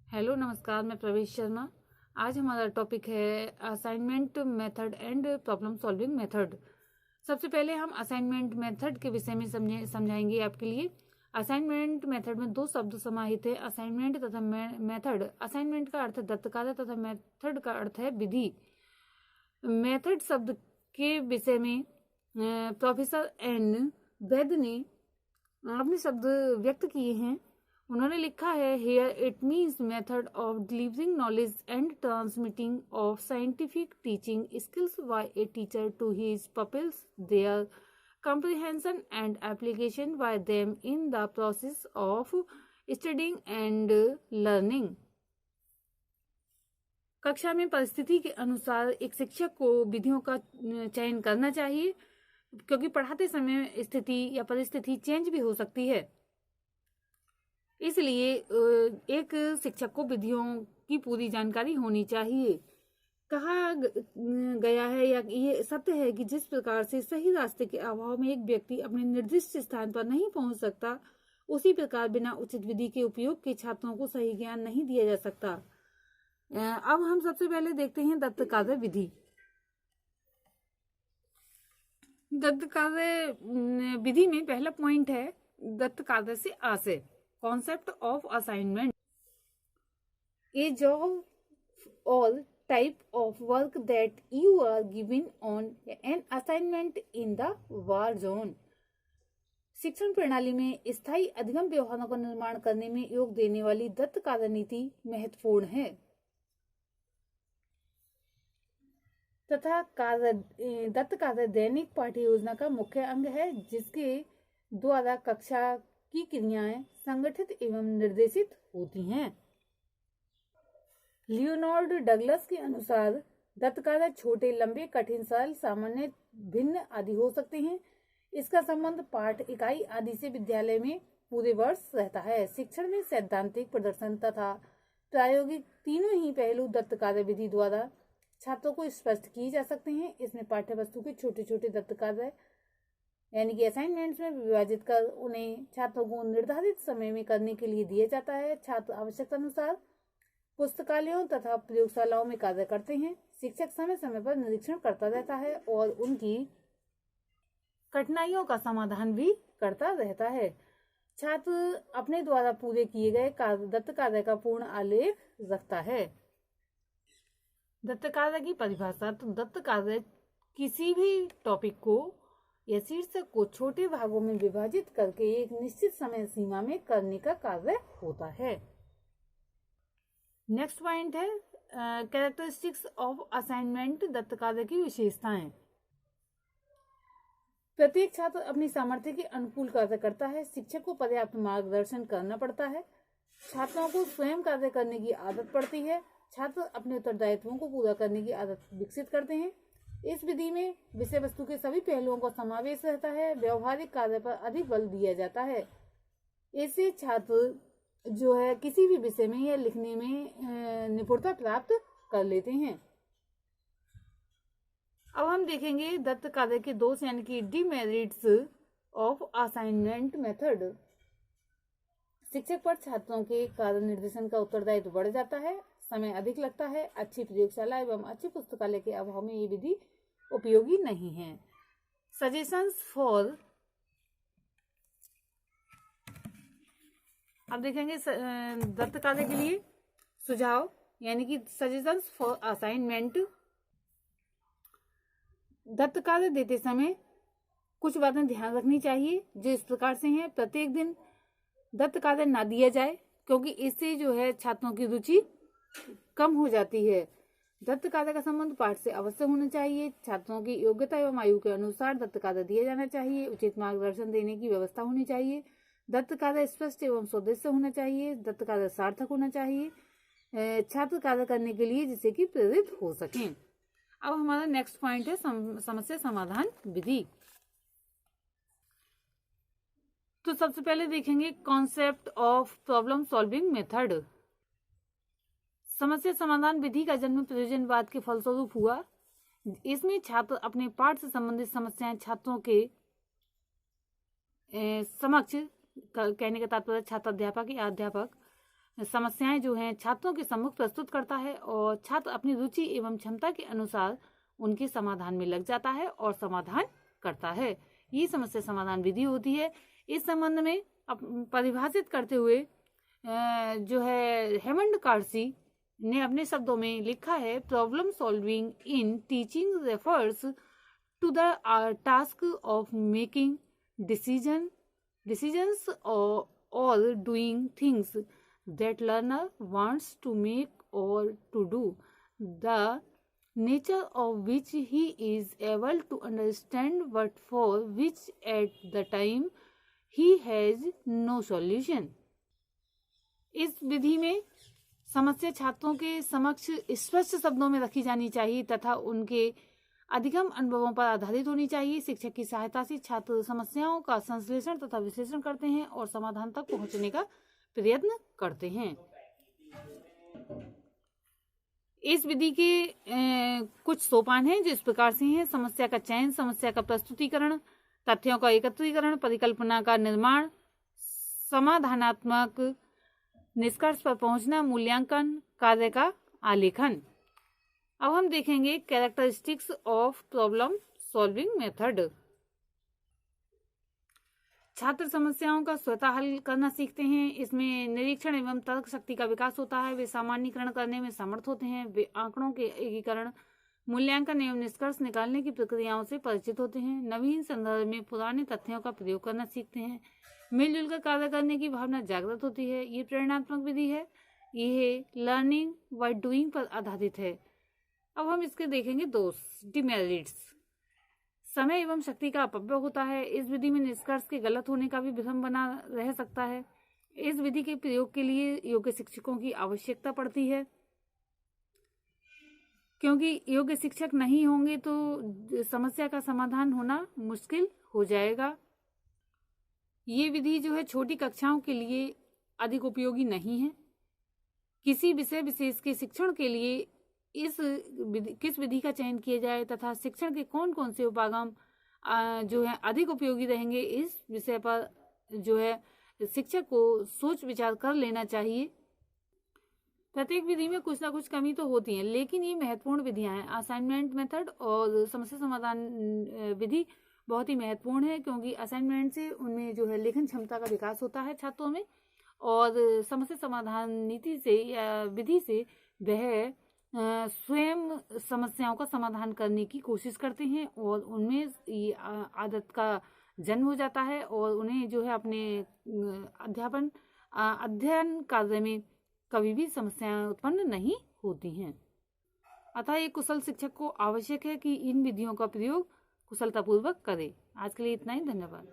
Hello नमस्कार, मैं प्रवेश शर्मा। आज हमारा टॉपिक है assignment method and problem solving method. सबसे पहले हम असाइनमेंट मेथड के विषय में समझाएंगे आपके लिए। असाइनमेंट मेथड में दो शब्द समाहित है, असाइनमेंट तथा मेथड। असाइनमेंट का अर्थ है दत्त कार्य तथा मेथड का अर्थ है विधि। मेथड शब्द के विषय में प्रोफेसर एन वैद ने अपने शब्द व्यक्त किए हैं। उन्होंने लिखा है, here it means method of delivering knowledge and transmitting of scientific teaching skills by a teacher to his pupils, their comprehension and application by them in the process of studying and learning। कक्षा में परिस्थिति के अनुसार एक शिक्षक को विधियों का चयन करना चाहिए, क्योंकि पढ़ाते समय स्थिति या परिस्थिति चेंज भी हो सकती है। इसलिए एक शिक्षक को विधियों की पूरी जानकारी होनी चाहिए। कहा गया है या ये सत्य है कि जिस प्रकार से सही रास्ते के अभाव में एक व्यक्ति अपने निर्दिष्ट स्थान पर नहीं पहुंच सकता, उसी प्रकार बिना उचित विधि के उपयोग के छात्रों को सही ज्ञान नहीं दिया जा सकता। अब हम सबसे पहले देखते हैं दत्त कार्य विधि। दत्त कार्य विधि में पहला पॉइंट है दत्त कार्य से आशय, concept of assignment. A job और type of work that you are given on an assignment in the war zone। शिक्षण प्रणाली में स्थायी अधिगम व्यवहारों का निर्माण करने में योग देने वाली दत्त कार्य नीति महत्वपूर्ण है तथा दत्त कार्य दैनिक पाठ्य योजना का मुख्य अंग है, जिसके द्वारा कक्षा की क्रियाएं संगठित एवं निर्देशित होती हैं। लियोनार्ड डगलस के अनुसार दत्त कार्य छोटे, लंबे, कठिन, सरल, सामान्य, भिन्न आदि हो सकते हैं। इसका संबंध पाठ इकाई आदि से विद्यालय में पूरे वर्ष रहता है। शिक्षण में सैद्धांतिक, प्रदर्शन तथा प्रायोगिक तीनों ही पहलू दत्त कार्य विधि द्वारा छात्रों को स्पष्ट किए जा सकते हैं। इसमें पाठ्य वस्तु के छोटे छोटे दत्त कार्य यानी कि असाइनमेंट्स में विभाजित कर उन्हें छात्रों को निर्धारित समय में करने के लिए दिया जाता है। छात्र आवश्यकता अनुसार पुस्तकालयों तथा प्रयोगशालाओं में कार्य करते हैं। शिक्षक समय समय पर निरीक्षण करता रहता है और उनकी कठिनाइयों का समाधान भी करता रहता है। छात्र अपने द्वारा पूरे किए गए दत्त कार्य का पूर्ण आलेख रखता है। दत्त कार्य की परिभाषा। तो दत्त कार्य किसी भी टॉपिक को या शीर्षक को छोटे भागों में विभाजित करके एक निश्चित समय सीमा में करने का कार्य होता है। नेक्स्ट पॉइंट है कैरेक्टरिस्टिक्स ऑफ असाइनमेंट, दत्त कार्य की विशेषताएं। प्रत्येक छात्र अपनी सामर्थ्य के अनुकूल कार्य करता है। शिक्षक को पर्याप्त मार्गदर्शन करना पड़ता है। छात्रों को स्वयं कार्य करने की आदत पड़ती है। छात्र अपने उत्तरदायित्वों को पूरा करने की आदत विकसित करते हैं। इस विधि में विषय वस्तु के सभी पहलुओं का समावेश रहता है। व्यवहारिक कार्य पर अधिक बल दिया जाता है। इससे छात्र जो है किसी भी विषय में या लिखने में निपुणता प्राप्त कर लेते हैं। अब हम देखेंगे दत्त कार्य के दोष यानी कि डिमेरिट्स ऑफ असाइनमेंट मेथड। शिक्षक पर छात्रों के कार्य निर्देशन का उत्तरदायित्व बढ़ जाता है, समय अधिक लगता है। अच्छी प्रयोगशाला एवं अच्छी पुस्तकालय के अभाव में ये विधि उपयोगी नहीं है। सजेशंस फॉर, अब देखेंगे दत्त कार्य के लिए सुझाव यानी कि सजेशंस फॉर असाइनमेंट। दत्त कार्य देते समय कुछ बातें ध्यान रखनी चाहिए, जो इस प्रकार से हैं। प्रत्येक दिन दत्त कार्य ना दिया जाए, क्योंकि इससे जो है छात्रों की रुचि कम हो जाती है। दत्त कार्य का संबंध पाठ से अवश्य होना चाहिए। छात्रों की योग्यता एवं आयु के अनुसार दत्त कार्य दिया जाना चाहिए। उचित मार्गदर्शन देने की व्यवस्था होनी चाहिए। दत्त कार्य स्पष्ट एवं स्वदेश्य होना चाहिए। दत्त कार्य सार्थक होना चाहिए छात्र कार्य करने के लिए, जिससे कि प्रेरित हो सकें। अब हमारा नेक्स्ट पॉइंट है समस्या समाधान विधि। तो सबसे पहले देखेंगे concept of problem solving method. समस्या समाधान विधि का जन्म प्रयोजनवाद के फलस्वरूप हुआ। इसमें छात्र अपने पाठ से संबंधित समस्याएं छात्रों के समक्ष, कहने का तात्पर्य छात्र अध्यापक या अध्यापक समस्याएं जो हैं छात्रों के सम्मुख प्रस्तुत करता है और छात्र अपनी रुचि एवं क्षमता के अनुसार उनके समाधान में लग जाता है और समाधान करता है। ये समस्या समाधान विधि होती है। इस संबंध में परिभाषित करते हुए जो है हेमंड कार्सी ने अपने शब्दों में लिखा है, problem solving in teaching refers to the task of making decisions or doing things that learner wants to make or to do, the nature of which he is able to understand but for which at the time he has no solution। इस विधि में समस्या छात्रों के समक्ष स्पष्ट शब्दों में रखी जानी चाहिए तथा उनके अधिगम अनुभवों पर आधारित होनी चाहिए। शिक्षक की सहायता से छात्र समस्याओं का संश्लेषण तथा विश्लेषण करते हैं और समाधान तक पहुंचने का प्रयत्न करते हैं। इस विधि के कुछ सोपान हैं जो इस प्रकार से हैं। समस्या का चयन, समस्या का प्रस्तुतिकरण, तथ्यों का एकत्रीकरण, परिकल्पना का निर्माण, समाधानात्मक निष्कर्ष पर पहुंचना, मूल्यांकन, कार्य का आलेखन। अब हम देखेंगे characteristics of problem solving method. छात्र समस्याओं का स्वतः हल करना सीखते हैं। इसमें निरीक्षण एवं तर्क शक्ति का विकास होता है। वे सामान्यीकरण करने में समर्थ होते हैं। वे आंकड़ों के एकीकरण, मूल्यांकन एवं निष्कर्ष निकालने की प्रक्रियाओं से परिचित होते हैं। नवीन संदर्भ में पुराने तथ्यों का प्रयोग करना सीखते हैं। मिलजुल कर कार्य करने की भावना जागृत होती है। ये प्रेरणात्मक विधि है। यह लर्निंग बाय डूइंग पर आधारित है। अब हम इसके देखेंगे दोष, डिमेरिट्स। समय एवं शक्ति का अपव्यय होता है। इस विधि में निष्कर्ष के गलत होने का भी भ्रम बना रह सकता है। इस विधि के प्रयोग के लिए योग्य शिक्षकों की आवश्यकता पड़ती है, क्योंकि योग्य शिक्षक नहीं होंगे तो समस्या का समाधान होना मुश्किल हो जाएगा। ये विधि जो है छोटी कक्षाओं के लिए अधिक उपयोगी नहीं है। किसी विषय विशेष के शिक्षण के लिए किस विधि का चयन किया जाए तथा शिक्षण के कौन कौन से उपागम जो है अधिक उपयोगी रहेंगे, इस विषय पर जो है शिक्षक को सोच विचार कर लेना चाहिए। प्रत्येक विधि में कुछ ना कुछ कमी तो होती है, लेकिन ये महत्वपूर्ण विधियां हैं। असाइनमेंट मेथड और समस्या समाधान विधि बहुत ही महत्वपूर्ण है, क्योंकि असाइनमेंट से उनमें जो है लेखन क्षमता का विकास होता है छात्रों में, और समस्या समाधान नीति से या विधि से वह स्वयं समस्याओं का समाधान करने की कोशिश करते हैं और उनमें ये आदत का जन्म हो जाता है और उन्हें जो है अपने अध्ययन कार्य में कभी भी समस्याएं उत्पन्न नहीं होती हैं। अतः एक कुशल शिक्षक को आवश्यक है कि इन विधियों का प्रयोग कुशलतापूर्वक करे। आज के लिए इतना ही, धन्यवाद।